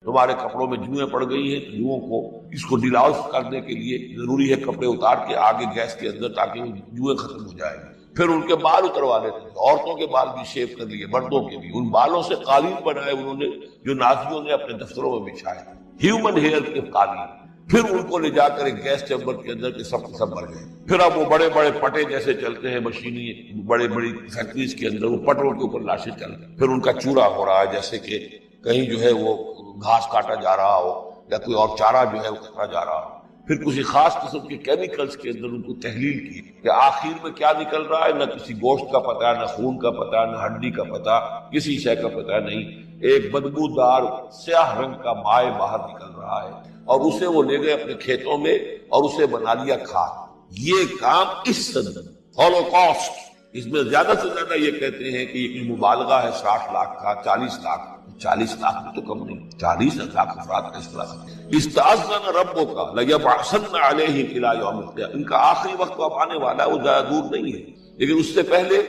تمہارے کپڑوں میں جوئیں پڑ گئی ہیں تو جوؤں کو اس کو ڈیلاؤز کرنے کے لیے ضروری ہے کپڑے اتار کے آگے گیس کے اندر تاکہ وہ جوئیں ختم ہو جائیں. پھر ان کے بال اتروا لیتے تھے. عورتوں کے بال بھی شیو کر لیے, مردوں کے بھی. ان بالوں سے قالین بنائے انہوں نے جو نازیوں نے اپنے دفتروں میں بچھائے, ہیومن ہیئر کے قالین. پھر ان کو لے جا کر ایک گیس چیمبر کے اندر کے سب مر گئے. پھر اب وہ بڑے بڑے پٹے جیسے چلتے ہیں مشینی بڑے بڑی فیکٹریز کے اندر, وہ پٹوں کے اوپر لاشیں چل رہی ہیں. پھر ان کا چورا ہو رہا ہے جیسے کہ کہیں جو ہے وہ گھاس کاٹا جا رہا ہو یا کوئی اور چارہ جو ہے وہ کاٹا جا رہا ہو. پھر کسی خاص قسم کے کیمیکلز کے اندر ان کو تحلیل کی کہ آخر میں کیا نکل رہا ہے. نہ کسی گوشت کا پتہ, نہ خون کا پتہ, نہ ہڈی کا پتہ, کسی شے کا پتہ نہیں. ایک بدبودار سیاہ رنگ کا مائع باہر نکل رہا ہے اور اسے وہ لے گئے اپنے کھیتوں میں اور اسے بنا لیا کھاد. یہ کام اس صدی ہولوکاسٹ, اس میں زیادہ سے زیادہ یہ کہتے ہیں کہ یہ مبالغہ ہے 60 لاکھ کا, 40 لاکھ. 40 لاکھ بھی تو کم نہیں, 40 لاکھ افراد کا اس طرح استاذن ربک لیبعثن علیہم الی یوم القیامہ. ان کا آخری وقت تو اب آنے والا ہے, وہ زیادہ دور نہیں ہے. لیکن اس سے پہلے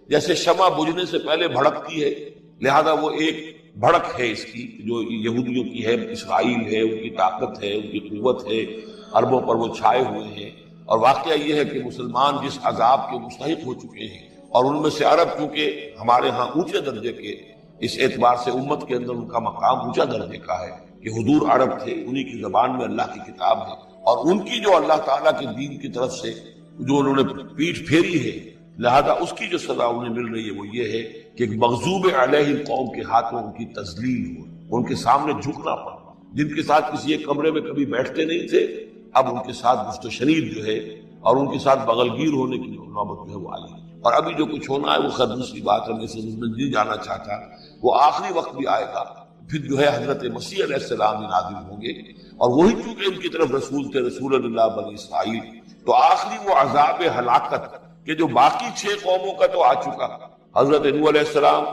جیسے شمع بجھنے سے پہلے بھڑکتی ہے, لہذا وہ ایک بھڑک ہے اس کی جو یہودیوں کی ہے, اسرائیل ہے, ان کی طاقت ہے, ان کی قوت ہے, عربوں پر وہ چھائے ہوئے ہیں. اور واقعہ یہ ہے کہ مسلمان جس عذاب کے مستحق ہو چکے ہیں, اور ان میں سے عرب کیونکہ ہمارے ہاں اونچے درجے کے, اس اعتبار سے امت کے اندر ان کا مقام اونچا درجے کا ہے کہ حضور عرب تھے, انہی کی زبان میں اللہ کی کتاب ہے, اور ان کی جو اللہ تعالیٰ کے دین کی طرف سے جو انہوں نے پیٹھ پھیری ہے, لہذا اس کی جو سزا انہیں مل رہی ہے وہ یہ ہے کہ ایک مغضوب علیہ قوم کے ہاتھوں ان کی تذلیل ہو, ان کے سامنے جھکنا پڑا. جن کے ساتھ کسی ایک کمرے میں کبھی بیٹھتے نہیں تھے, اب ان کے ساتھ گفت و شنید جو ہے اور ان کے ساتھ بغل گیر ہونے کی نوبت جو ہے وہ آئی. اور ابھی جو کچھ ہونا ہے وہ خیر دوسری بات ہے, میں سے نہیں جانا چاہتا. وہ آخری وقت بھی آئے گا, پھر جو ہے حضرت مسیح علیہ السلام نازل ہوں گے, اور وہی چونکہ ان کی طرف رسول تھے, رسول اللہ بنی اسرائیل, تو آخری وہ عذاب ہلاکت کہ جو باقی 6 قوموں کا تو آ چکا. حضرت نوح علیہ السلام,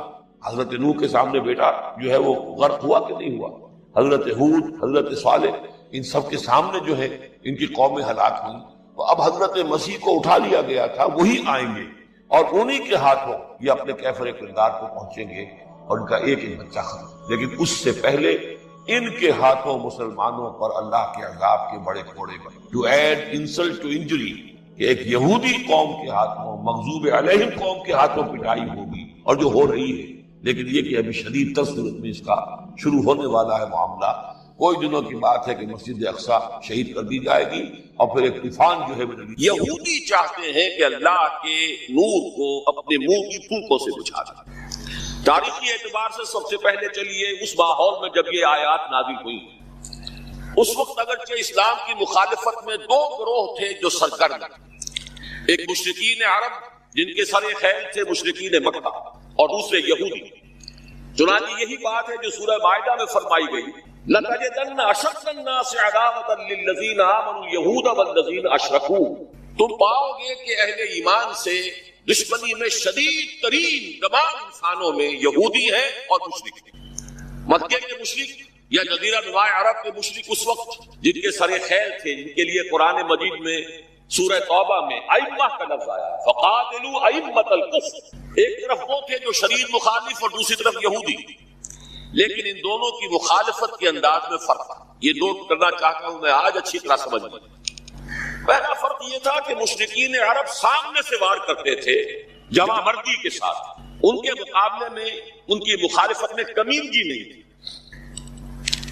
حضرت نوح کے سامنے بیٹا جو ہے وہ غرق ہوا کہ نہیں ہوا, حضرت ہود, حضرت صالح, ان سب کے سامنے جو ہے ان کی قومیں ہلاک ہوئی. تو اب حضرت مسیح کو اٹھا لیا گیا تھا, وہی آئیں گے اور انہی کے ہاتھوں یہ اپنے کیفر کردار کو پہنچیں گے اور ان کا ایک ایک بچہ ختم. لیکن اس سے پہلے ان کے ہاتھوں مسلمانوں پر اللہ کے عذاب کے بڑے کوڑے بنے. To add insult to injury, کہ ایک یہودی قوم کے ہاتھوں, مغضوب علیہم قوم کے ہاتھوں پٹائی ہوگی, اور جو ہو رہی ہے. لیکن یہ کہ ابھی شدید تر صورت میں اس کا شروع ہونے والا ہے معاملہ. کوئی دنوں کی بات ہے کہ مسجد اقصیٰ شہید کر دی جائے گی, اور پھر ایک طوفان جو ہے. یہودی چاہتے ہیں کہ اللہ کے نور کو اپنے منہ کی پھوکوں سے بجھا دیں. تاریخی اعتبار سے سب سے پہلے چلیے اس ماحول میں جب یہ آیات نازل ہوئی, اس وقت اگرچہ اسلام کی مخالفت میں 2 گروہ تھے جو سرگرم. ایک مشرکین عرب جن کے سر خیل تھے مشرکین مکہ, اور دوسرے یہودی. چنانچہ یہی بات ہے جو سورہ مائدہ میں فرمائی گئی, لَتَجِدَنَّ أَشَدَّ النَّاسِ عَدَاوَةً لِلَّذِينَ آمَنُوا الْيَهُودَ وَالَّذِينَ أَشْرَكُوا. تم پاؤ گے کہ اہل ایمان سے دشمنی میں شدید ترین تمام انسانوں میں یہودی ہیں اور مشرک ہیں. مکے کے مشرک یا جزیرہ نما عرب کے مشرک اس وقت جن کے سر خیل تھے, جن کے لیے قرآن مجید میں سورہ توبہ میں ائمہ کا لفظ آیا, فقاتلوا ائمۃ الکفر. ایک طرف وہ تھے جو شدید مخالف اور دوسری طرف یہودی, لیکن ان دونوں کی مخالفت کے انداز میں فرق تھا. یہ دو کرنا چاہتا ہوں میں آج اچھی طرح سمجھ لیں. پہلا فرق یہ تھا کہ مشرکین عرب سامنے سے وار کرتے تھے جمع مردی کے ساتھ, ان کے مقابلے میں ان کی مخالفت میں کمینگی نہیں تھی.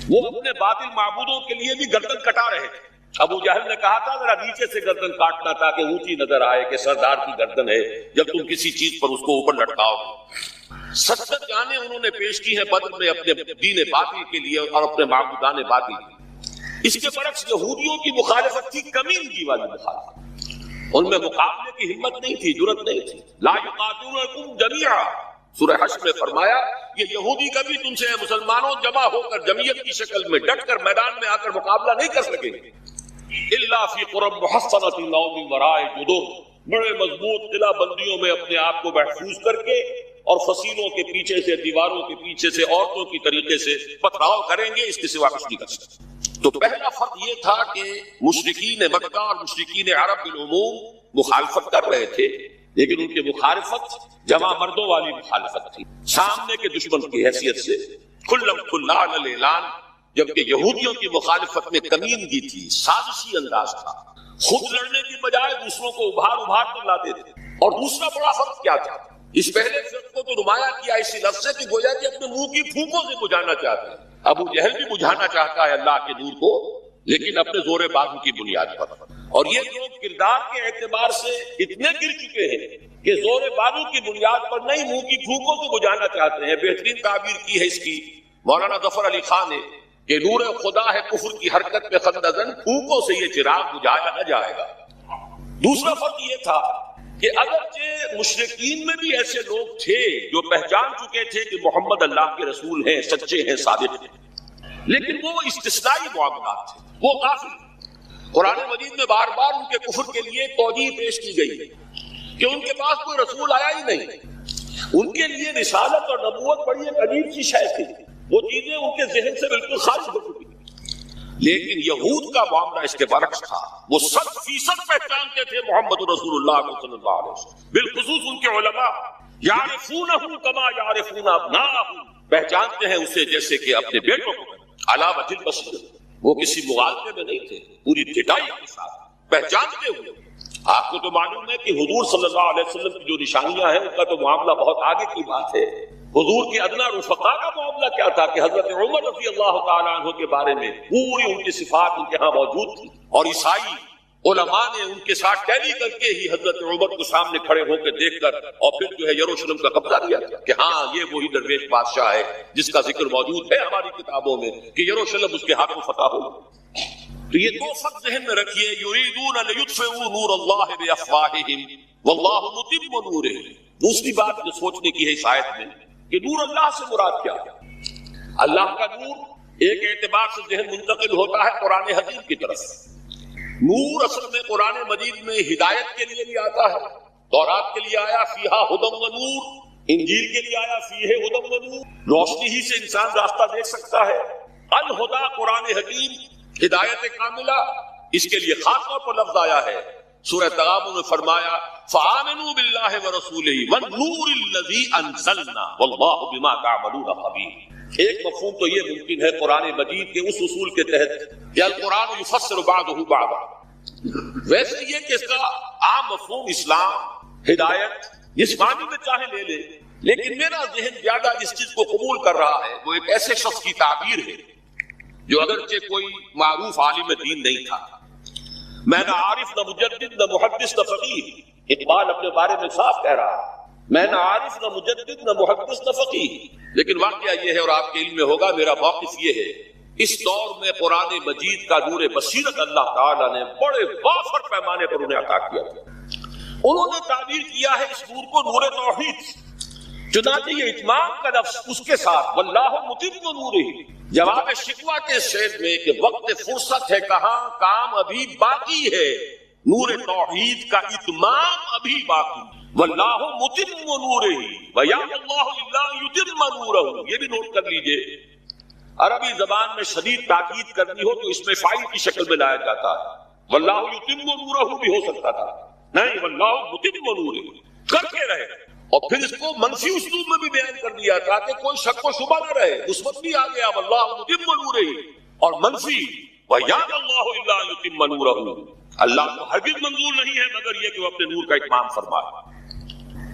وہ اپنے باطل معبودوں کے لیے بھی گردن کٹا رہے تھے. ابو جہل نے کہا تھا ذرا نیچے سے گردن کاٹنا تاکہ اونچی نظر آئے کہ سردار کی گردن ہے جب تم کسی چیز پر اس کو اوپر لٹکاؤ. 70 جانیں انہوں نے پیش کی ہیں بدر میں اپنے دین باطل کے لیے اور اپنے معبودان باطل کے لیے. اس کے برعکس یہودیوں کی مخالفت تھی کمینگی والی مخالفت. ان میں مقابلے کی ہمت نہیں تھی, جرأت نہیں تھی. لا یقاتلونکم جمیعا, سورہ حشر میں فرمایا یہ یہودی کبھی تم سے مسلمانوں جمع ہو کر جمعیت کی شکل میں ڈٹ کر میدان میں آ کر مقابلہ نہیں کر سکیں گے. الا فی قرى محصنۃ او من وراء جدر, بڑے مضبوط قلعہ بندیوں میں اپنے آپ کو محفوظ کر کے اور فصیلوں کے پیچھے سے, دیواروں کے پیچھے سے, عورتوں کی طریقے سے پتھراؤ کریں گے, اس کے سوا کچھ نہیں کر سکتے. تو پہلا فرق یہ تھا کہ مشرکین مکہ اور مشرکین عرب بالعموم مخالفت کر رہے تھے, لیکن ان کی مخالفت جمع مردوں والی مخالفت تھی, سامنے کے دشمن کی حیثیت سے کھلم کھلا اعلان جبکہ یہودیوں کی مخالفت میں کمینگی تھی، سازشی انداز تھا، خود لڑنے کی بجائے دوسروں کو ابھار کر لاتے تھے۔ اور دوسرا بڑا فرق کیا تھا؟ اس پہلے فرق کو تو نمایاں کیا اسی لفظ سے کہ گویا کہ اپنے منہ کی پھونکوں سے بجھانا چاہتے ہیں۔ ابو جہل بھی بجھانا چاہتا ہے اللہ کے نور کو، لیکن اپنے زور بازو کی بنیاد پر۔ اور یہ لوگ کردار کے اعتبار سے اتنے گر چکے ہیں کہ زور بازو کی بنیاد پر نہیں، منہ کی پھونکوں سے بجھانا چاہتے ہیں۔ بہترین تعبیر کی ہے اس کی مولانا ظفر علی خان نے کہ نور خدا ہے کفر کی حرکت میں خندزن، پھونکوں سے یہ چراغ بجھایا نہ جائے گا۔ دوسرا فرق یہ تھا کہ اگرچہ مشرکین میں بھی ایسے لوگ تھے جو پہچان چکے تھے کہ محمد اللہ کے رسول ہیں، سچے ہیں، صادق ہیں، لیکن وہ استثنائی معاملات تھے، وہ کافر۔ قرآن مجید میں بار بار ان کے کفر کے لیے توجیہ پیش کی گئی کہ ان کے پاس کوئی رسول آیا ہی نہیں، ان کے لیے رسالت اور نبوت بڑی ایک عجیب سی شے تھی، وہ چیزیں ان کے ذہن سے بالکل خارج ہو چکی۔ لیکن یہود کا معاملہ اس کے برعکس تھا، وہ 100% پہچانتے تھے محمد رسول اللہ صلی اللہ علیہ وسلم، بالخصوص ان کے علماء، یعرفونہ کما یعرفون ابناءہم، پہچانتے ہیں اسے جیسے کہ اپنے بیٹوں کو، علی وجہ البصیرۃ، وہ کسی مغالطے میں نہیں تھے، پوری ڈٹائی کے ساتھ پہچانتے ہوئے۔ آپ کو تو معلوم ہے کہ حضور صلی اللہ علیہ وسلم کی جو نشانیاں ہیں ان کا تو معاملہ بہت آگے کی بات ہے۔ حضور کے ادنا رفقا کا معاملہ کیا تھا کہ حضرت عمر رضی اللہ تعالیٰ عنہ کے بارے میں پوری ان کی صفات ان کے ہاں موجود تھی، اور عیسائی علماء نے ان کے ساتھ ٹیلی کر کے ہی حضرت عمر کو سامنے کھڑے ہو کے دیکھ کر اور پھر جو ہے یروشلم کا قبضہ لیا کہ ہاں یہ وہی درویش بادشاہ ہے جس کا ذکر موجود ہے ہماری کتابوں میں کہ یروشلم اس کے ہاتھوں فتح ہو۔ تو یہ دو فرق ذہن میں رکھیے، یریدون لیطفئوا نور اللہ بافواہہم واللہ متم نورہ۔ دوسری بات جو سوچنے کی ہے اس آیت میں کہ نور اللہ سے مراد کیا ہے؟ اللہ کا نور ایک اعتبار سے ذہن منتقل ہوتا ہے قرآن حکیم کی طرف۔ نور اصل میں قرآن مجید میں ہدایت کے لیے بھی آتا ہے، تورات کے لیے آیا فیہا ھدی و نور، انجیل کے لیے آیا فیہ ھدی و نور، روشنی ہی سے انسان راستہ دیکھ سکتا ہے۔ الہدیٰ قرآن حکیم، ہدایت کاملہ، اس کے لیے خاص طور پر لفظ آیا ہے۔ سورہ تغابن میں فرمایا فآمنوا باللہ ورسولہ والنور الذی انزلنا واللہ بما تعملون خبیر۔ ایک مفہوم تو یہ ممکن ہے قرآن مجید کے اس اصول کے تحت کہ القرآن یفسر بعضہ بعضا، ویسے یہ کہ اس کا عام مفہوم اسلام، ہدایت، جس معنی میں چاہے لے لے، لیکن میرا ذہن زیادہ اس چیز کو قبول کر رہا ہے وہ ایک ایسے شخص کی تعبیر ہے جو اگرچہ کوئی معروف عالم دین نہیں تھا، میں نہ عارف نہ مجدد نہ محدث نہ فقیہ، اقبال اپنے بارے میں صاف کہہ رہا ہے، میں نہ عارف نہ مجدد نہ محدث نہ فقیہ، لیکن واقعہ یہ ہے اور آپ کے علم میں ہوگا، میرا موقف یہ ہے اس دور میں قرآن مجید کا نور بصیرت اللہ تعالیٰ نے بڑے وافر پیمانے پر انہیں عطا کیا تھا۔ انہوں نے تعبیر کیا ہے اس نور کو نور توحید، چنانچہ یہ اتمام کا لفظ اس کے ساتھ واللہ متم نورہ، جواب شکوہ کے شعر میں کہ وقت فرصت ہے کہاں، کام ابھی باقی ہے، نور توحید کا اتمام ابھی باقی، واللہ متم نورہ ویأبی اللہ الا یتم نورہ۔ یہ بھی نوٹ کر لیجئے، عربی زبان میں شدید تاکید کرنی ہو تو اس میں فاعل کی شکل میں لایا جاتا ہے، واللہ یتم نورہ بھی ہو سکتا تھا، نہیں واللہ متم نورہ کر کے رہے، اور پھر اس کو منفی اسلوب میں بھی بیان کر دیا تاکہ کوئی شک و شبہ نہ رہے، مثبت بھی آ گیا واللہ متم نورہ، اور منفی وَيَأْبَى اللَّهُ إِلَّا يُتِمَّ نُورَهُ، اللہ کو ہرگز منظور نہیں ہے مگر یہ کہ وہ اپنے نور کا اتمام فرمائے۔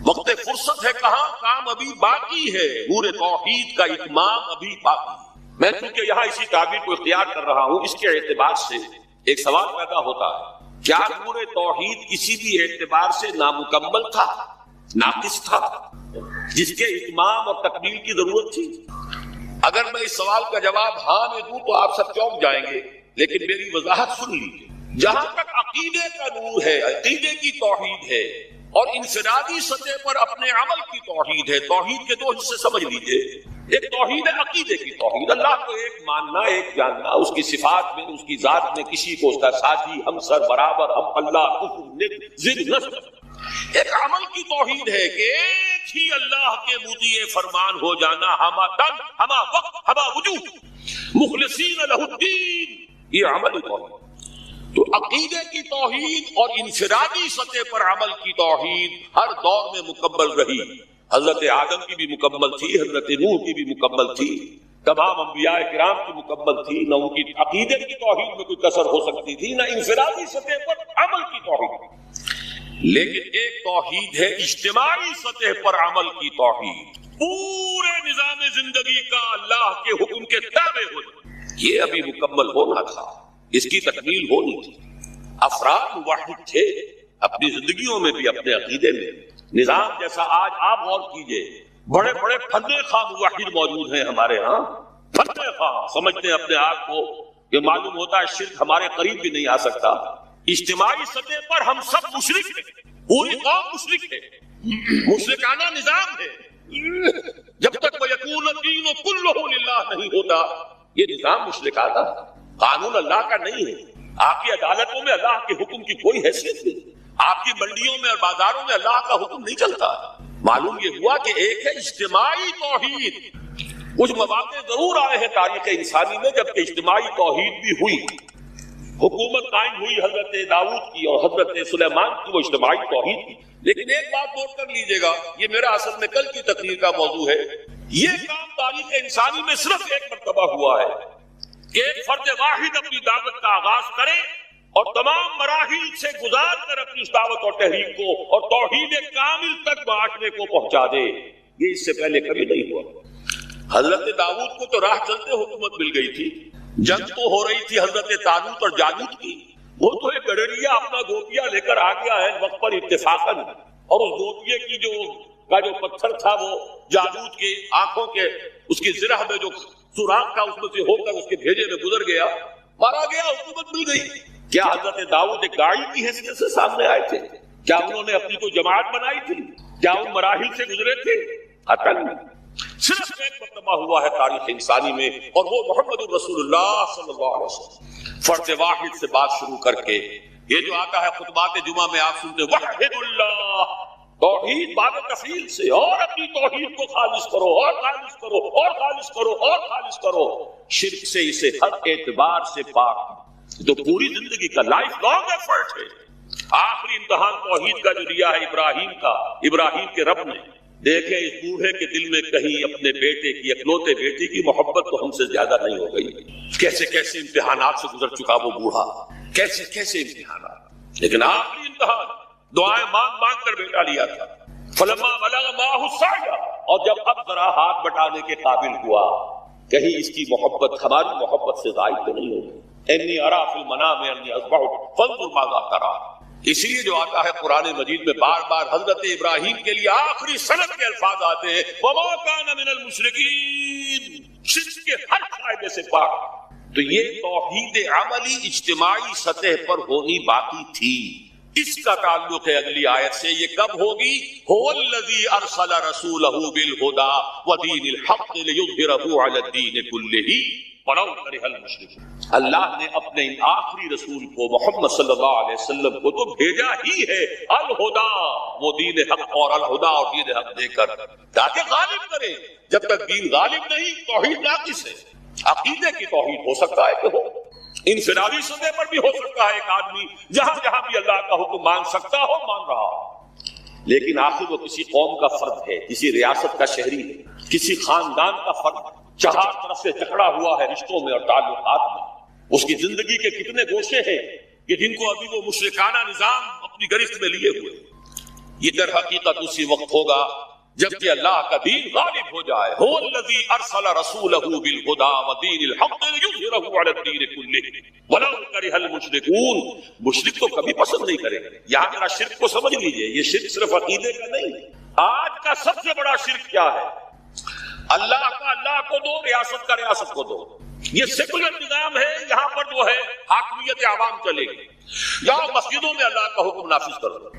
وقت فرصت ہے کہاں، کام ابھی باقی ہے، نور توحید کا اتمام ابھی باقی۔ میں چونکہ یہاں اسی تعبیر کو اختیار کر رہا ہوں، اس کے اعتبار سے ایک سوال پیدا ہوتا ہے، کیا نور توحید کسی بھی اعتبار سے نامکمل تھا، ناقص تھا، جس کے اتمام اور تکمیل کی ضرورت تھی؟ اگر میں اس سوال کا جواب ہاں میں دوں تو آپ سب چونک جائیں گے، لیکن میری وضاحت سن لیجیے۔ جہاں تک عقیدے کا نور ہے، عقیدے کی توحید ہے، اور انفرادی سطح پر اپنے عمل کی توحید ہے، توحید کے دو حصے سمجھ لیجیے، ایک توحید ہے عقیدے کی توحید، اللہ کو ایک ماننا، ایک جاننا، اس کی صفات میں، اس کی ذات میں کسی کو اس کا ساتھی، ہمسر، برابر، ہم اللہ، کفر، ضد نہ سمجھنا۔ ایک عمل کی توحید ہے کہ ایک ہی اللہ کے مطیع فرمان ہو جانا، ہما تن، ہما وقت، ہما وجود، مخلصین لہ الدین، یہ عمل توحید۔ تو عقیدے کی توحید اور انفرادی سطح پر عمل کی توحید ہر دور میں مکمل رہی، حضرت آدم کی بھی مکمل تھی، حضرت نوح کی بھی مکمل تھی، تمام انبیاء کرام کی مکمل تھی، نہ ان کی عقیدے کی توحید میں کوئی کسر ہو سکتی تھی، نہ انفرادی سطح پر عمل کی توحید۔ لیکن ایک توحید ہے اجتماعی سطح پر عمل کی توحید، پورے نظام زندگی کا اللہ کے حکم کے تابع ہو جائے، یہ ابھی مکمل ہونا تھا، اس کی تکمیل ہونی تھی۔ افراد موحد تھے اپنی زندگیوں میں بھی، اپنے عقیدے میں۔ نظام جیسا آج آپ غور کیجئے، بڑے بڑے فندے خواہ موحد موجود ہیں ہمارے ہاں، فندے خواہ سمجھتے ہیں اپنے آپ کو کہ معلوم ہوتا ہے شرک ہمارے قریب بھی نہیں آ سکتا۔ اجتماعی سطح پر ہم سب مشرک ہیں، پوری قوم مشرک ہے، مشرکانہ نظام ہے۔ جب تک وَيَكُونَ الدِّينُ كُلُّهُ لِلَّهِ نہیں ہوتا، یہ نظام مشرکانہ قانون اللہ کا نہیں ہے۔ آپ کی عدالتوں میں اللہ کے حکم کی کوئی حیثیت نہیں، آپ کی منڈیوں میں اور بازاروں میں اللہ کا حکم نہیں چلتا۔ معلوم یہ ہوا کہ ایک ہے اجتماعی توحید۔ کچھ مواقع ضرور آئے ہیں تاریخ انسانی میں جبکہ اجتماعی توحید بھی ہوئی، حکومت قائم ہوئی حضرت داؤد کی اور حضرت سلیمان کی، وہ اجتماعی توحید کی۔ لیکن ایک بات نوٹ کر لیجئے گا، یہ میرا اصل میں کل کی تقریر کا موضوع ہے، یہ کام تاریخ انسانی میں صرف ایک مرتبہ ہوا ہے کہ ایک فرد واحد اپنی دعوت کا آغاز کرے اور تمام مراحل سے گزار کر اپنی اس دعوت اور تحریک کو اور توحید کامل تک معاشرے کو پہنچا دے۔ یہ اس سے پہلے کبھی نہیں ہوا۔ حضرت داؤد کو تو راہ چلتے حکومت مل گئی تھی، جنگ تو ہو رہی تھی حضرت طالوت اور جالوت کی، وہ تو ایک گڈریا اپنا گوپیا لے کر آ گیا ہے وقت پر اتفاقاً، اور اس گوپیے کی جو پتھر تھا وہ جالوت کے آنکھوں کے اس کی زرہ میں جو سوراخ تھا اس میں سے ہو کر اس کے بھیجے میں گزر گیا، مارا گیا، حکومت مل گئی۔ کیا حضرت داؤد ایک گاڑی کی حیثیت سے سامنے آئے تھے؟ کیا انہوں نے اپنی کوئی جماعت بنائی تھی؟ کیا ان مراحل سے گزرے تھے؟ قطعاً صرف ایک مرتبہ ہوا ہے تاریخ انسانی میں، اور وہ محمد رسول اللہ صلی اللہ علیہ وسلم۔ فرد واحد سے بات شروع کر کے یہ جو آتا ہے خطبات جمعہ میں آپ سنتے وحد اللہ، توحید باب تفصیل سے، اور اپنی توحید کو خالص کرو اور خالص کرو اور خالص کرو اور خالص کرو، شرک سے اسے ہر اعتبار سے پاک، تو پوری زندگی کا لائف لانگ ایفرٹ ہے۔ آخری امتحان توحید کا جو لیا ہے ابراہیم کا، ابراہیم کے رب نے، دیکھیں اس بوڑھے کے دل میں کہیں اپنے بیٹے کی، اکلوتے بیٹے کی محبت تو ہم سے زیادہ نہیں ہو گئی۔ کیسے کیسے امتحانات سے گزر چکا وہ بوڑھا، کیسے کیسے امتحانات، لیکن آخری امتحان دعائیں مانگ مانگ کر بیٹا لیا تھا۔ فلما بلغ معه السعی، اور جب اب ذرا ہاتھ بٹانے کے قابل ہوا، کہیں اس کی محبت ہماری محبت سے زائد تو نہیں ہوگی۔ انی ارا فی المنام انی اذبحک فانظر ماذا تری، اسی لیے جو آتا ہے قرآن مجید میں بار بار حضرت ابراہیم کے لیے آخری سند کے الفاظ آتے ہیں وما کان من المشرکین، شرک کے ہر قاعدے سے پاک۔ تو یہ توحید عملی اجتماعی سطح پر ہونی باقی تھی۔ اس کا تعلق ہے اگلی آیت سے، یہ کب ہوگی؟ هو الذی ارسل رسولہ بالہدی ودین الحق لیظہرہ علی الدین کلہ ولو کرہ المشرکون۔ اللہ نے اپنے آخری رسول کو محمد صلی اللہ علیہ وسلم کو تو بھیجا ہی ہے الہدا، وہ دین حق اور الہدا اور دین حق دے کر تاکہ غالب کرے۔ جب تک دین غالب نہیں توحید ناقص ہے۔ عقیدے کی توحید ہو سکتا ہے کہ ہو، انفرادی سطح پر بھی ہو سکتا ہے، ایک آدمی جہاں جہاں بھی اللہ کا حکم مان سکتا ہو مان رہا ہو، لیکن آخر وہ کسی قوم کا فرد ہے، کسی ریاست کا شہری ہے، کسی خاندان کا فرد، چہار طرف سے جکڑا ہوا ہے رشتوں میں اور تعلقات میں۔ اس کی زندگی کے کتنے گوشے ہیں کہ جن کو ابھی وہ مشرکانہ نظام اپنی گرفت میں لیے ہوئے۔ یہ در حقیقت اسی وقت ہوگا جبکہ اللہ کا دین غالب ہو جائے۔ هو الذی ارسل رسولہ بالہدی ودین الحق لیظہرہ علی الدین کلہ ولو کرہ المشرکون۔ مشرک تو کبھی پسند نہیں کرے گا۔ یہاں ذرا شرک کو سمجھ لیجئے، یہ شرک صرف عقیدے کا نہیں۔ آج کا سب سے بڑا شرک کیا ہے؟ اللہ کا اللہ کو دو، ریاست کا ریاست کو دو۔ یہ سیکولر نظام ہے، یہاں پر جو ہے حاکمیت عوام چلے گی، یہاں مسجدوں میں اللہ کا حکم نافذ کرو۔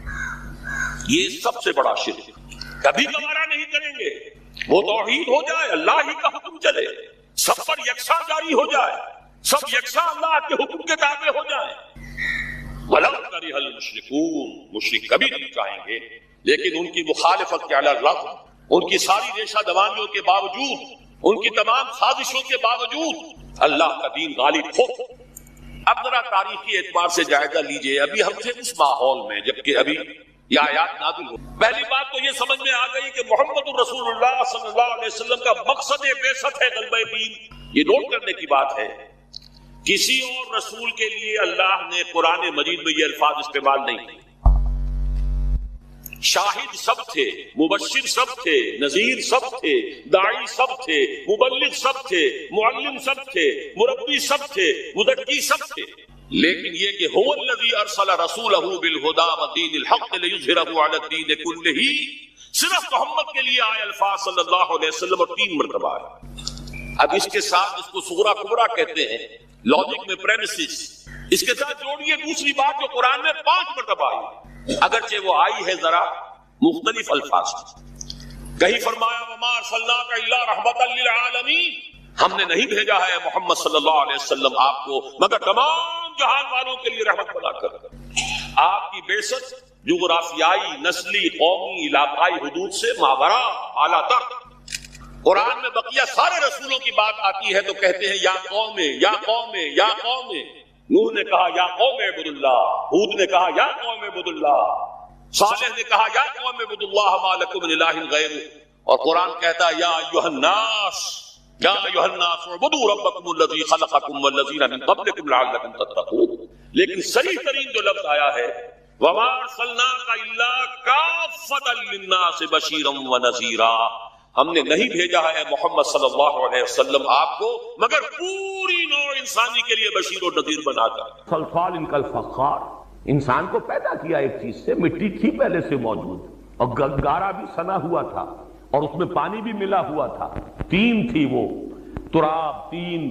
یہ سب سے بڑا شرک ہے، کبھی گوارا نہیں کریں گے۔ وہ توحید ہو جائے، اللہ ہی کا حکم چلے، سب پر یکساں جاری ہو جائے، سب یکساں اللہ کے حکم کے تابع ہو جائیں۔ وَلَوْ كَرِهَ الْمُشْرِكُونَ، مشرک کبھی نہیں چاہیں گے، لیکن ان کی مخالفت کے علی الرغم، ان کی ساری ریشہ دوانیوں کے باوجود، ان کی تمام سازشوں کے باوجود اللہ کا دین غالب ہو۔ اب ذرا تاریخی اعتبار سے جائزہ لیجئے، ابھی ہم تھے اس ماحول میں جبکہ ابھی یہ آیات نازل ہو. پہلی بات تو یہ سمجھ میں آ گئی کہ محمد الرسول اللہ صلی اللہ علیہ وسلم کا مقصد بعثت ہے غلبہ دین. یہ نوٹ کرنے کی بات ہے، کسی اور رسول کے لیے اللہ نے قرآن مجید میں یہ الفاظ استعمال نہیں کیے. شاہد سب تھے، مبشر سب تھے، نذیر سب تھے، داعی سب تھے، مبلغ سب تھے، معلم سب تھے، مربی سب تھے، مزکی سب تھے. لیکن یہ کہ هو الذی ارسل رسولہ بالہدی ودین الحق لیظہرہ علی الدین کلہ، صرف محمد کے لیے آئے الفاظ صلی اللہ علیہ وسلم اور 3 مرتبہ ہے. اب اس کے ساتھ اس کو صغرا کبرا کہتے ہیں لاجک میں پریمیسز، اس کے ساتھ جوڑیے دوسری بات جو قرآن میں 5 مرتبہ آئی، اگرچہ وہ آئی ہے ذرا مختلف الفاظ. کہیں فرمایا وما ارسلناک الا رحمۃ للعالمین، ہم نے نہیں بھیجا ہے محمد صلی اللہ علیہ وسلم آپ کو مگر تمام جہان والوں کے لیے رحمت بنا کر. آپ کی بعثت جغرافیائی، نسلی، قومی، علاقائی حدود سے ماوراء اعلیٰ تر. قرآن میں بقیہ سارے رسولوں کی بات آتی ہے تو کہتے ہیں یا قوم یا قوم یا قوم. نوح نے کہا یا قوم اعبد اللہ، ہود نے کہا یا قوم اعبد اللہ، صالح نے کہا یا قوم اعبد اللہ ما لکم من الہ غیرہ. اور قرآن کہتا ہے یا ایھا الناس یا ایھا الناس اعبدوا ربکم الذی خلقکم والذین من قبلکم لعلکم تتقون. لیکن صریح ترین جو لفظ آیا ہے وما ارسلناک الا کافۃ للناس بشیرا ونذیرا، ہم نے نہیں بھیجا ہے محمد صلی اللہ علیہ وسلم آپ کو مگر پوری نوع انسانی کے لیے بشیر و نذیر بنا کر. صلصال کالفخار، انسان کو پیدا کیا ایک چیز سے، مٹی تھی پہلے سے موجود اور گارا بھی سنا ہوا تھا اور اس میں پانی بھی ملا ہوا تھا. 3 تھی وہ، تراب 3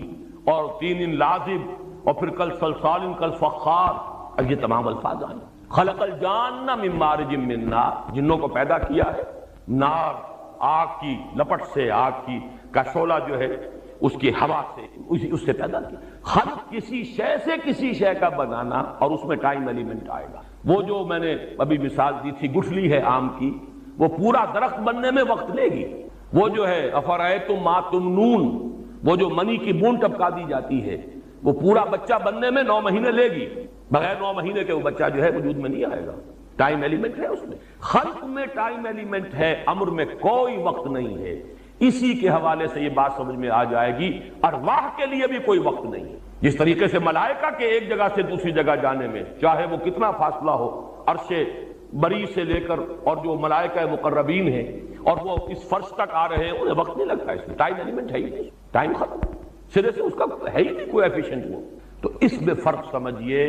اور 3 لازب اور پھر کل صلصال کالفخار. اب یہ تمام الفاظ آئے. خلق الجان من مارج من نار، جنوں کو پیدا کیا ہے نار، آگ کی لپٹ سے، آگ کی کا شعلہ جو ہے اس کی ہوا سے، اس سے پیدا کیا. خلق کسی شے سے کسی شے کا بنانا اور اس میں ٹائم ایلیمنٹ آئے گا. وہ جو میں نے ابھی مثال دی تھی گٹھلی ہے آم کی، وہ پورا درخت بننے میں وقت لے گی. وہ جو ہے افرأیتم ما تمنون، وہ جو منی کی بوند ٹپکا دی جاتی ہے، وہ پورا بچہ بننے میں 9 مہینے لے گی. بغیر 9 مہینے کے وہ بچہ جو ہے وجود میں نہیں آئے گا. ٹائم ایلیمنٹ ہے اس میں. خلق میں ٹائم ایلیمنٹ ہے، امر میں کوئی وقت نہیں ہے. اسی کے حوالے سے یہ بات سمجھ میں آ جائے گی ارواح کے لیے بھی کوئی وقت نہیں ہے. جس طریقے سے ملائکہ کے ایک جگہ سے دوسری جگہ جانے میں چاہے وہ کتنا فاصلہ ہو، عرش بری سے لے کر، اور جو ملائکہ مقربین ہیں اور وہ اس فرش تک آ رہے ہیں، انہیں وقت نہیں لگتا. اس میں ٹائم ایلیمنٹ ہے ہی نہیں، ٹائم ختم سرے سے اس کا ہے ہی نہیں کوئی ایفیشنٹ. وہ تو اس میں فرق سمجھیے.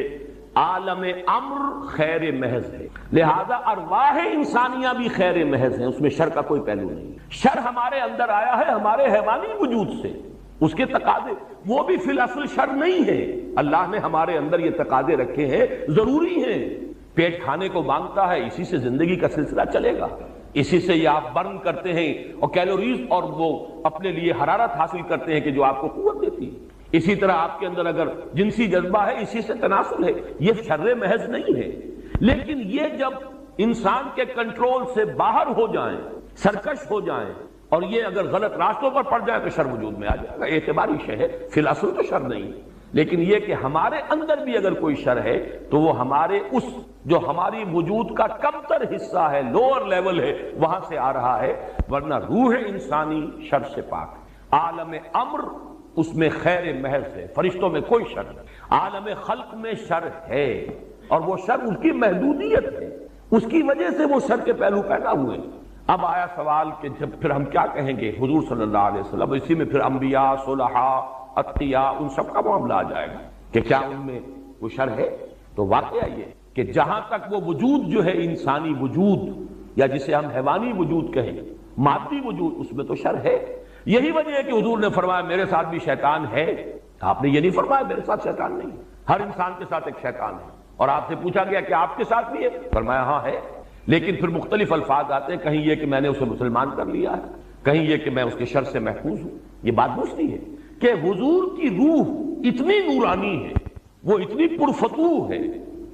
عالم امر خیر محض ہے، لہذا ارواح انسانیہ بھی خیر محض ہیں، اس میں شر کا کوئی پہلو نہیں. شر ہمارے اندر آیا ہے ہمارے حیوانی وجود سے، اس کے تقاضے وہ بھی فی الاصل شر نہیں ہے. اللہ نے ہمارے اندر یہ تقاضے رکھے ہیں، ضروری ہیں. پیٹ کھانے کو مانگتا ہے، اسی سے زندگی کا سلسلہ چلے گا، اسی سے یہ آپ برن کرتے ہیں اور کیلوریز اور وہ اپنے لیے حرارت حاصل کرتے ہیں کہ جو آپ کو قوت دیتی ہے. اسی طرح آپ کے اندر اگر جنسی جذبہ ہے، اسی سے تناسل ہے. یہ شر محض نہیں ہے. لیکن یہ جب انسان کے کنٹرول سے باہر ہو جائیں، سرکش ہو جائیں اور یہ اگر غلط راستوں پر پڑ جائے تو شر وجود میں آ جائے گا. اعتباری شے ہے، فی الاصل تو شر نہیں. لیکن یہ کہ ہمارے اندر بھی اگر کوئی شر ہے تو وہ ہمارے اس جو ہماری وجود کا کمتر حصہ ہے، لوور لیول ہے، وہاں سے آ رہا ہے. ورنہ روح انسانی شر سے پاک. عالم امر اس میں خیر محض ہے، فرشتوں میں کوئی شر نہیں. عالم خلق میں شر ہے اور وہ شر اس کی محدودیت ہے، اس کی وجہ سے وہ شر کے پہلو پیدا ہوئے. اب آیا سوال کہ جب پھر ہم کیا کہیں گے حضور صلی اللہ علیہ وسلم، اسی میں پھر انبیاء، صلحاء، اتقیاء، ان سب کا معاملہ آ جائے گا کہ کیا ان میں کوئی شر ہے. تو واقعہ یہ کہ جہاں تک وہ وجود جو ہے انسانی وجود یا جسے ہم حیوانی وجود کہیں، مادی وجود، اس میں تو شر ہے. یہی وجہ ہے کہ حضور نے فرمایا میرے ساتھ بھی شیطان ہے. آپ نے یہ نہیں فرمایا میرے ساتھ شیطان نہیں. ہر انسان کے ساتھ ایک شیطان ہے. اور آپ سے پوچھا گیا کہ آپ کے ساتھ بھی ہے؟ فرمایا ہاں ہے. لیکن پھر مختلف الفاظ آتے ہیں، کہیں یہ کہ میں نے اسے مسلمان کر لیا ہے، کہیں یہ کہ میں اس کے شر سے محفوظ ہوں. یہ بات دوسری ہے کہ حضور کی روح اتنی نورانی ہے، وہ اتنی پرفتوح ہے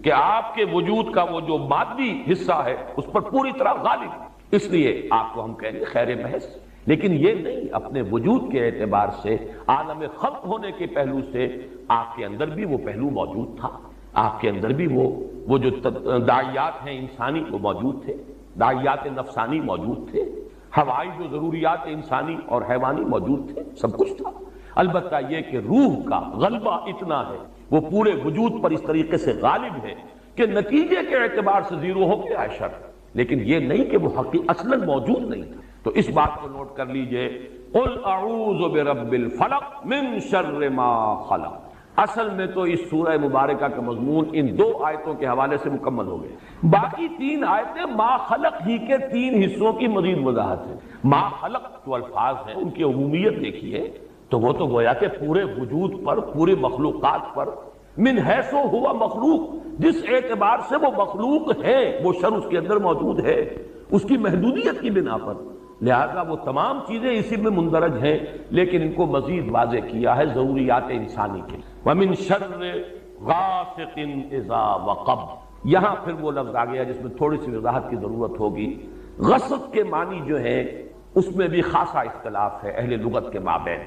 کہ آپ کے وجود کا وہ جو مادی حصہ ہے اس پر پوری طرح غالب ہے. اس لیے آپ کو ہم کہیں گے خیر محض. لیکن یہ نہیں، اپنے وجود کے اعتبار سے، عالم خلق ہونے کے پہلو سے آپ کے اندر بھی وہ پہلو موجود تھا. آپ کے اندر بھی وہ جو داعیات ہیں انسانی وہ موجود تھے، داعیات نفسانی موجود تھے، ہوائی جو ضروریات انسانی اور حیوانی موجود تھے، سب کچھ تھا۔ البتہ یہ کہ روح کا غلبہ اتنا ہے، وہ پورے وجود پر اس طریقے سے غالب ہے کہ نتیجے کے اعتبار سے زیرو ہو گیا ہے شر، لیکن یہ نہیں کہ وہ حقیقت اصلاً موجود نہیں تھا۔ تو اس بات کو نوٹ کر لیجئے، قل اعوذ برب الفلق من شر ما خلق۔ اصل میں تو اس سورہ مبارکہ کا مضمون ان 2 آیتوں کے حوالے سے مکمل ہو گئے۔ باقی 3 آیتیں ما خلق ہی کے 3 حصوں کی مزید وضاحت ہے۔ ما خلق جو الفاظ ہیں ان کی عمومیت دیکھیے تو وہ تو گویا کہ پورے وجود پر، پوری مخلوقات پر، من حیث ہوا مخلوق، جس اعتبار سے وہ مخلوق ہے وہ شر اس کے اندر موجود ہے، اس کی محدودیت کی بنا پر، لہذا وہ تمام چیزیں اسی میں مندرج ہیں، لیکن ان کو مزید واضح کیا ہے ضروریات انسانی کے۔ وَمِن شَرِّ غَاسِقٍ إِذَا وَقَبَ، یہاں پھر وہ لفظ آ گیا جس میں تھوڑی سی وضاحت کی ضرورت ہوگی۔ غسق کے معنی جو ہے اس میں بھی خاصا اختلاف ہے اہل لغت کے مابین۔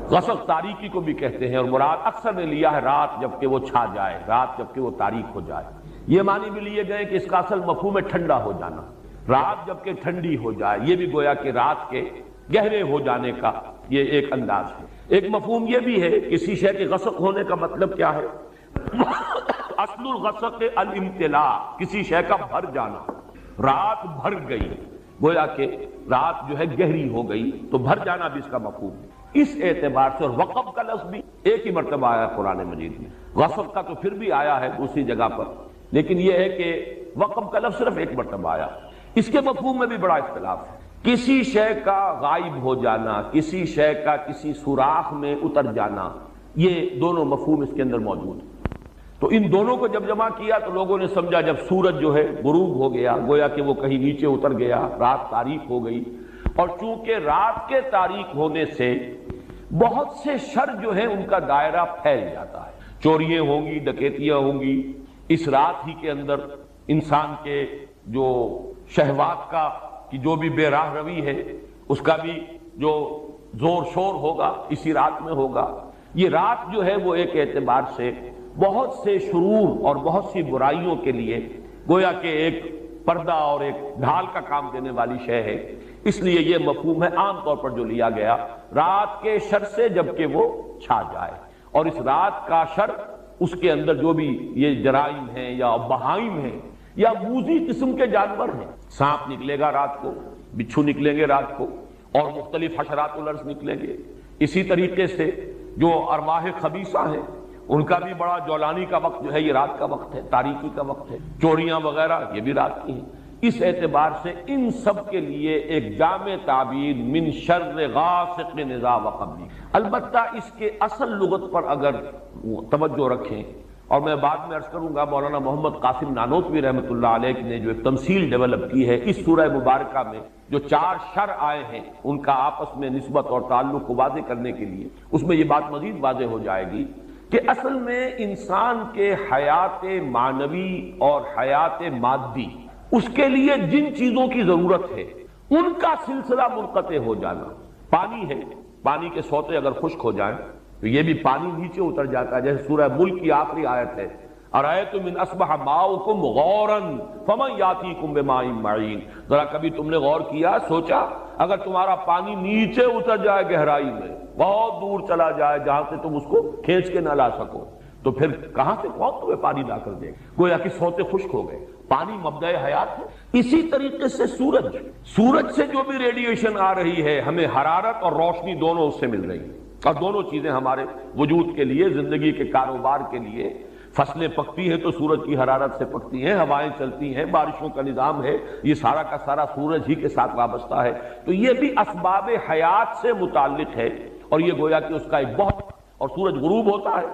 غسق تاریکی کو بھی کہتے ہیں، اور مراد اکثر نے لیا ہے رات جبکہ وہ چھا جائے، رات جبکہ وہ تاریک ہو جائے۔ یہ معنی بھی لیے گئے کہ اس کا اصل مفہوم ہے ٹھنڈا ہو جانا، رات جبکہ ٹھنڈی ہو جائے، یہ بھی گویا کہ رات کے گہرے ہو جانے کا یہ ایک انداز ہے۔ ایک مفہوم یہ بھی ہے کسی شے کے غسق ہونے کا مطلب کیا ہے؟ اصل الغسق الامتلاء، کسی شے کا بھر جانا، رات بھر گئی، گویا کہ رات جو ہے گہری ہو گئی، تو بھر جانا بھی اس کا مفہوم ہے۔ اس اعتبار سے، اور وقب کا لفظ بھی ایک ہی مرتبہ آیا قرآن مجید میں، غسق کا تو پھر بھی آیا ہے دوسری جگہ پر، لیکن یہ ہے کہ وقب کا لفظ صرف ایک مرتبہ آیا۔ اس کے مفہوم میں بھی بڑا اختلاف ہے۔ کسی شے کا غائب ہو جانا، کسی شے کا کسی سوراخ میں اتر جانا، یہ دونوں مفہوم اس کے اندر موجود ہیں۔ تو ان دونوں کو جب جمع کیا تو لوگوں نے سمجھا جب سورج جو ہے غروب ہو گیا، گویا کہ وہ کہیں نیچے اتر گیا، رات تاریک ہو گئی، اور چونکہ رات کے تاریک ہونے سے بہت سے شر جو ہیں ان کا دائرہ پھیل جاتا ہے، چوریاں ہوں گی، ڈکیتیاں ہوں گی، اس رات ہی کے اندر انسان کے جو شہوات کا کی جو بھی بے راہ روی ہے اس کا بھی جو زور شور ہوگا اسی رات میں ہوگا۔ یہ رات جو ہے وہ ایک اعتبار سے بہت سے شرور اور بہت سی برائیوں کے لیے گویا کہ ایک پردہ اور ایک ڈھال کا کام دینے والی شے ہے، اس لیے یہ مفہوم ہے عام طور پر جو لیا گیا رات کے شر سے جبکہ وہ چھا جائے، اور اس رات کا شر اس کے اندر جو بھی یہ جرائم ہیں یا بہائم ہیں یا موذی قسم کے جانور ہیں، سانپ نکلے گا رات کو، بچھو نکلیں گے رات کو، اور مختلف حشرات الارض نکلیں گے، اسی طریقے سے جو ارواح خبیثہ ہیں ان کا بھی بڑا جولانی کا وقت جو ہے یہ رات کا وقت ہے، تاریکی کا وقت ہے، چوریاں وغیرہ یہ بھی رات کی ہیں۔ اس اعتبار سے ان سب کے لیے ایک جامع تعبیر من شر غاسق اذا وقب۔ البتہ اس کے اصل لغت پر اگر توجہ رکھیں، اور میں بعد میں عرض کروں گا مولانا محمد قاسم نانوتوی رحمۃ اللہ علیہ نے جو ایک تمثیل ڈیولپ کی ہے اس سورہ مبارکہ میں جو 4 شر آئے ہیں ان کا آپس میں نسبت اور تعلق کو واضح کرنے کے لیے، اس میں یہ بات مزید واضح ہو جائے گی کہ اصل میں انسان کے حیات معنوی اور حیات مادی، اس کے لیے جن چیزوں کی ضرورت ہے ان کا سلسلہ منقطع ہو جانا، پانی ہے، پانی کے سوتے اگر خشک ہو جائیں تو یہ بھی پانی نیچے اتر جاتا ہے، جیسے سورہ ملک کی آخری آیت ہے اَرَأَيْتُمْ إِنْ أَصْبَحَ مَاؤُكُمْ غَوْرًا فَمَنْ يَأْتِيكُمْ بِمَاءٍ مَّعِينٍ، ذرا کبھی تم نے غور کیا، سوچا اگر تمہارا پانی نیچے اتر جائے گہرائی میں، بہت دور چلا جائے جہاں سے تم اس کو کھینچ کے نہ لا سکو، تو پھر کہاں سے کون تمہیں پانی لا کر دے گا؟ گویا کہ سوتے خشک ہو گئے، پانی مبدأ حیات ہے۔ اسی طریقے سے سورج سے جو بھی ریڈیشن آ رہی ہے ہمیں حرارت اور روشنی دونوں اس سے مل رہی ہیں، اور دونوں چیزیں ہمارے وجود کے لیے، زندگی کے کاروبار کے لیے، فصلیں پکتی ہیں تو سورج کی حرارت سے پکتی ہیں، ہوائیں چلتی ہیں، بارشوں کا نظام ہے، یہ سارا کا سارا سورج ہی کے ساتھ وابستہ ہے، تو یہ بھی اسباب حیات سے متعلق ہے، اور یہ گویا کہ اس کا ایک بہت، اور سورج غروب ہوتا ہے،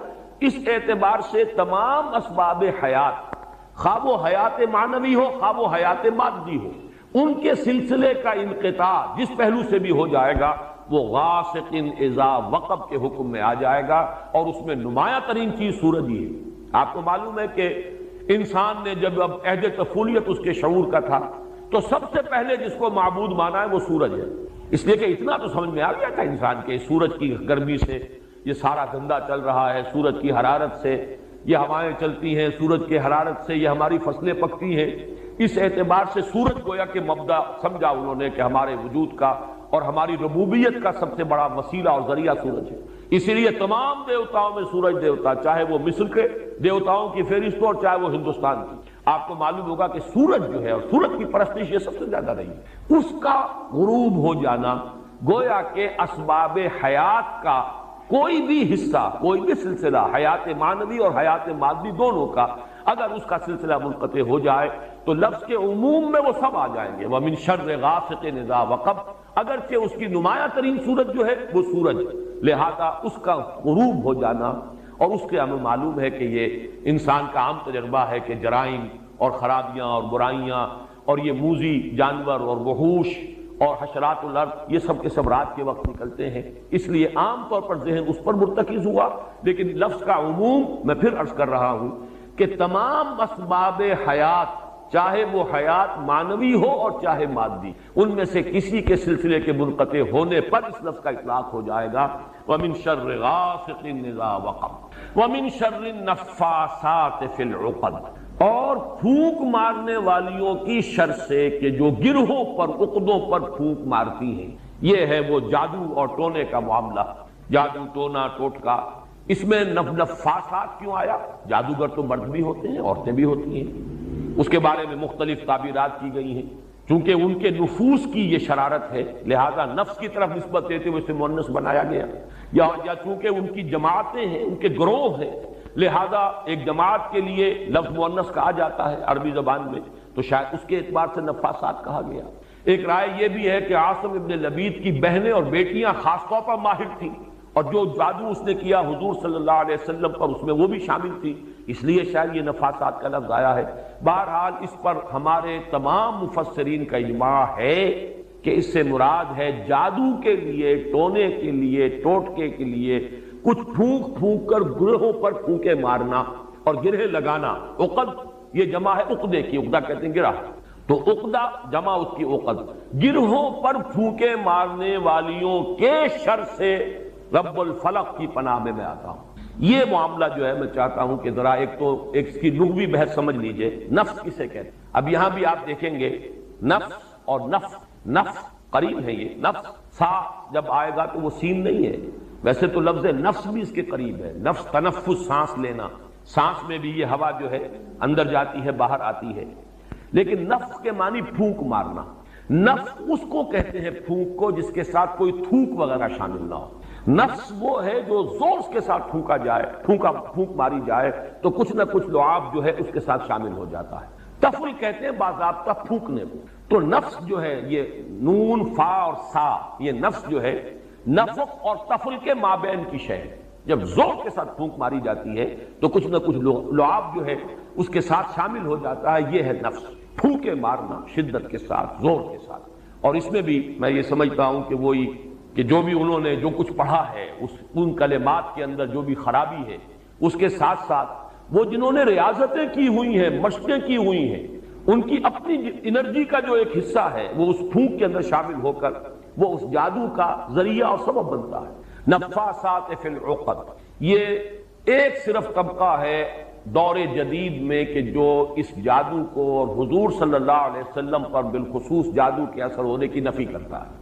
اس اعتبار سے تمام اسباب حیات، خواہ وہ حیات معنوی ہو خواہ وہ حیات مادی ہو، ان کے سلسلے کا انقطاع جس پہلو سے بھی ہو جائے گا وہ غاسق اذا وقب کے حکم میں آ جائے گا، اور اس میں نمایاں ترین چیز سورج ہی ہے۔ آپ کو معلوم ہے کہ انسان نے جب اب عہد طفولیت اس کے شعور کا تھا تو سب سے پہلے جس کو معبود مانا ہے وہ سورج ہے، اس لیے کہ اتنا تو سمجھ میں آ گیا تھا انسان کے سورج کی گرمی سے یہ سارا دھندا چل رہا ہے، سورج کی حرارت سے یہ ہوائیں چلتی ہیں سورج کے حرارت سے، یہ ہماری فصلیں پکتی ہیں، اس اعتبار سے سورج گویا کہ مبدا سمجھا انہوں نے کہ ہمارے وجود کا اور ہماری ربوبیت کا سب سے بڑا وسیلہ اور ذریعہ سورج ہے۔ اسی لیے تمام دیوتاؤں میں سورج دیوتا، چاہے وہ مصر کے دیوتاؤں کی فہرست ہو اور چاہے وہ ہندوستان کی، آپ کو معلوم ہوگا کہ سورج جو ہے اور سورج کی پرستش یہ سب سے زیادہ رہی ہے۔ اس کا غروب ہو جانا گویا کہ اسباب حیات کا کوئی بھی حصہ، کوئی بھی سلسلہ، حیات معنوی اور حیات مادی دونوں کا، اگر اس کا سلسلہ منقطع ہو جائے تو لفظ کے عموم میں وہ سب آ جائیں گے۔ وَمِن شَرِّ غَاسِقٍ إِذَا وَقَبَ، اگرچہ اس کی نمایاں ترین صورت جو ہے وہ سورج، لہذا اس کا غروب ہو جانا، اور اس کے ہمیں معلوم ہے کہ یہ انسان کا عام تجربہ ہے کہ جرائم اور خرابیاں اور برائیاں اور یہ موذی جانور اور وحوش اور حشرات الارض یہ سب کے سب رات کے وقت نکلتے ہیں، اس لیے عام طور پر ذہن اس پر مرتکز ہوا، لیکن لفظ کا عموم میں پھر عرض کر رہا ہوں کہ تمام اسباب حیات، چاہے وہ حیات معنوی ہو اور چاہے مادی، ان میں سے کسی کے سلسلے کے منقطع ہونے پر اس لفظ کا اطلاق ہو جائے گا۔ وَمِن شَرِّ غَاسِقٍ إِذَا وَقَبَ وَمِن شَرِّ النَّفَّاثَاتِ فِي الْعُقَدِ، اور پھونک مارنے والیوں کی شر سے کہ جو گرہوں پر، عقدوں پر پھونک مارتی ہیں۔ یہ ہے وہ جادو اور ٹونے کا معاملہ، جادو ٹونا ٹوٹکا۔ اس میں نفاسات کیوں آیا؟ جادوگر تو مرد بھی ہوتے ہیں، عورتیں بھی ہوتی ہیں، اس کے بارے میں مختلف تعبیرات کی گئی ہیں، چونکہ ان کے نفوس کی یہ شرارت ہے لہذا نفس کی طرف نسبت دیتے ہوئے اسے مؤنث بنایا گیا، یا چونکہ ان کی جماعتیں ہیں، ان کے گروہ ہیں، لہذا ایک جماعت کے لیے لفظ مؤنث کہا جاتا ہے عربی زبان میں، تو شاید اس کے اعتبار سے نفاسات کہا گیا۔ ایک رائے یہ بھی ہے کہ عاصم ابن لبید کی بہنیں اور بیٹیاں خاص طور پر ماہر تھیں، اور جو جادو اس نے کیا حضور صلی اللہ علیہ وسلم پر اس میں وہ بھی شامل تھی، اس لیے شاید یہ نفاسات کا لفظ آیا ہے۔ بہرحال اس پر ہمارے تمام مفسرین کا اجماع ہے کہ اس سے مراد ہے جادو کے لیے، ٹونے کے لیے، ٹوٹکے کے لیے کچھ پھونک پھونک کر گرہوں پر پھونکے مارنا اور گرہ لگانا۔ عقد یہ جمع ہے عقدے کی، عقدہ کہتے ہیں گرہ، تو عقدہ جمع اس کی عقد، گرہوں پر پھونکے مارنے والیوں کے شر سے رب الفلق کی پناہ میں میں آتا ہوں۔ یہ معاملہ جو ہے میں چاہتا ہوں کہ ذرا ایک اس کی لغوی بحث سمجھ لیجئے، نفس کسے کہتے ہیں۔ اب یہاں بھی آپ دیکھیں گے نفس اور نفس قریب ہے، یہ نفس سا جب آئے گا تو وہ سین نہیں ہے، ویسے تو لفظ نفس بھی اس کے قریب ہے، نفس تنفس، سانس لینا، سانس میں بھی یہ ہوا جو ہے اندر جاتی ہے باہر آتی ہے، لیکن نفس کے معنی پھونک مارنا۔ نفس اس کو کہتے ہیں پھونک کو جس کے ساتھ کوئی تھوک وغیرہ شامل نہ ہو۔ نفس وہ ہے جو زور کے ساتھ پھونکا جائے، پھونک ماری جائے تو کچھ نہ کچھ لعاب جو ہے اس کے ساتھ شامل ہو جاتا ہے۔ تفل کہتے ہیں باضابطہ پھونکنے کو۔ تو نفس جو ہے یہ نون فا اور سا، یہ نفس جو ہے نفق اور تفل کے مابین کی شے ہے۔ جب زور کے ساتھ پھونک ماری جاتی ہے تو کچھ نہ کچھ لعاب جو ہے اس کے ساتھ شامل ہو جاتا ہے، یہ ہے نفس، پھونکے مارنا شدت کے ساتھ، زور کے ساتھ۔ اور اس میں بھی میں یہ سمجھتا ہوں کہ وہی کہ جو بھی انہوں نے جو کچھ پڑھا ہے ان کلمات کے اندر جو بھی خرابی ہے، اس کے ساتھ ساتھ وہ جنہوں نے ریاضتیں کی ہوئی ہیں، مشقیں کی ہوئی ہیں، ان کی اپنی انرجی کا جو ایک حصہ ہے وہ اس پھونک کے اندر شامل ہو کر وہ اس جادو کا ذریعہ اور سبب بنتا ہے۔ نفاسات فی العقد، یہ ایک صرف طبقہ ہے دور جدید میں کہ جو اس جادو کو اور حضور صلی اللہ علیہ وسلم پر بالخصوص جادو کے اثر ہونے کی نفی کرتا ہے۔